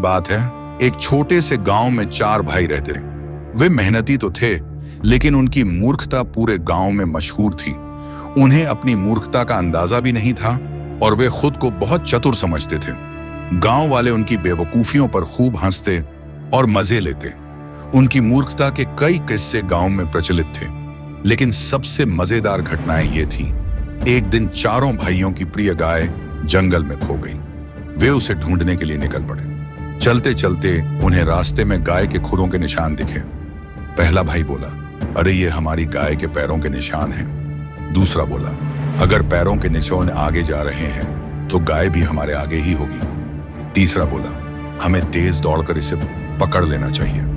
बात है, एक छोटे से गांव में चार भाई रहते थे। वे मेहनती तो थे, लेकिन उनकी मूर्खता पूरे गांव में मशहूर थी। उन्हें अपनी मूर्खता का अंदाजा भी नहीं था और वे खुद को बहुत चतुर समझते थे। गांव वाले उनकी बेवकूफियों पर खूब हंसते और मजे लेते। उनकी मूर्खता के कई किस्से गांव में प्रचलित थे, लेकिन सबसे मजेदार घटनाएं ये थी। एक दिन चारों भाइयों की प्रिय गाय जंगल में खो गई। वे उसे ढूंढने के लिए निकल पड़े। चलते चलते उन्हें रास्ते में गाय के खुरों के निशान दिखे। पहला भाई बोला, अरे ये हमारी गाय के पैरों के निशान हैं। दूसरा बोला, अगर पैरों के निशान आगे जा रहे हैं तो गाय भी हमारे आगे ही होगी। तीसरा बोला, हमें तेज दौड़कर इसे पकड़ लेना चाहिए।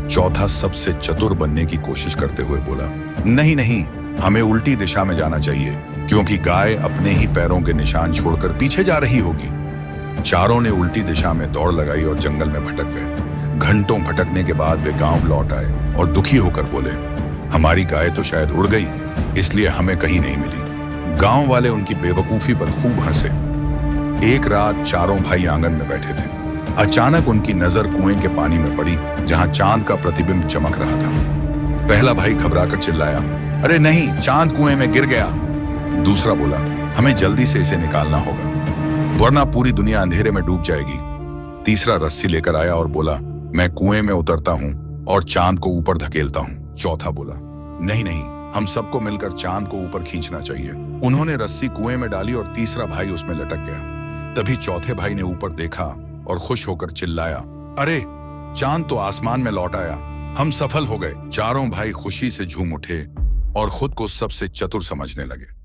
चौथा सबसे चतुर बनने की कोशिश करते हुए बोला, नहीं नहीं, हमें उल्टी दिशा में जाना चाहिए, क्योंकि गाय अपने ही पैरों के निशान छोड़कर पीछे जा रही होगी। चारों ने उल्टी दिशा में दौड़ लगाई और जंगल में भटक गए। घंटों भटकने के बाद वे गांव लौट आए और दुखी होकर बोले, हमारी गाय तो शायद उड़ गई, इसलिए हमें कहीं नहीं मिली। गांव वाले उनकी बेवकूफी पर खूब हंसे। एक रात चारों भाई आंगन में बैठे थे। अचानक उनकी नजर कुएं के पानी में पड़ी, जहां चांद का प्रतिबिंब चमक रहा था। पहला भाई घबराकर चिल्लाया, अरे नहीं, चांद कुएं में गिर गया। दूसरा बोला, हमें जल्दी से इसे निकालना होगा, वरना पूरी दुनिया अंधेरे में डूब जाएगी। तीसरा रस्सी लेकर आया और बोला, मैं कुएं में उतरता हूं और चांद को ऊपर धकेलता हूं। चौथा बोला, नहीं नहीं, हम सबको मिलकर चांद को ऊपर खींचना चाहिए। उन्होंने रस्सी कुएं में डाली और तीसरा भाई उसमें लटक गया। तभी चौथे भाई ने ऊपर देखा और खुश होकर चिल्लाया, अरे चांद तो आसमान में लौट आया, हम सफल हो गए। चारों भाई खुशी से झूम उठे और खुद को सबसे चतुर समझने लगे।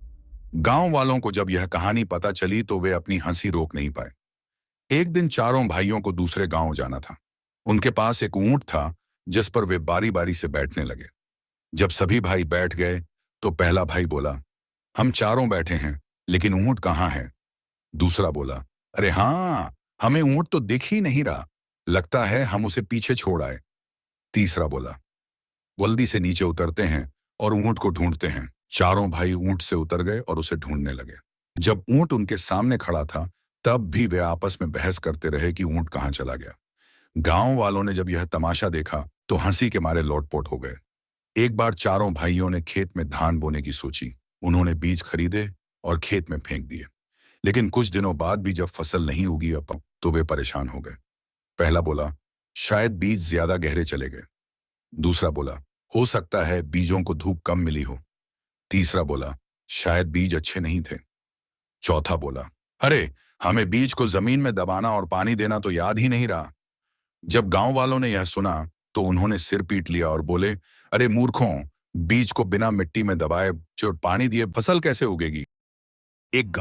गांव वालों को जब यह कहानी पता चली तो वे अपनी हंसी रोक नहीं पाए। एक दिन चारों भाइयों को दूसरे गांव जाना था। उनके पास एक ऊंट था, जिस पर वे बारी बारी से बैठने लगे। जब सभी भाई बैठ गए तो पहला भाई बोला, हम चारों बैठे हैं, लेकिन ऊंट कहाँ है? दूसरा बोला, अरे हाँ, हमें ऊंट तो दिख ही नहीं रहा, लगता है हम उसे पीछे छोड़ आए। तीसरा बोला, जल्दी से नीचे उतरते हैं और ऊंट को ढूंढते हैं। चारों भाई ऊंट से उतर गए और उसे ढूंढने लगे। जब ऊंट उनके सामने खड़ा था, तब भी वे आपस में बहस करते रहे कि ऊंट कहां चला गया। गांव वालों ने जब यह तमाशा देखा तो हंसी के मारे लोटपोट हो गए। एक बार चारों भाइयों ने खेत में धान बोने की सोची। उन्होंने बीज खरीदे और खेत में फेंक दिए। लेकिन कुछ दिनों बाद भी जब फसल नहीं उगी तो वे परेशान हो गए। पहला बोला, शायद बीज ज्यादा गहरे चले गए। दूसरा बोला, हो सकता है बीजों को धूप कम मिली हो। तीसरा बोला, शायद बीज अच्छे नहीं थे। चौथा बोला, अरे हमें बीज को जमीन में दबाना और पानी देना तो याद ही नहीं रहा। जब गांव वालों ने यह सुना तो उन्होंने सिर पीट लिया और बोले, अरे मूर्खों, बीज को बिना मिट्टी में दबाए जो पानी दिए फसल कैसे उगेगी? एक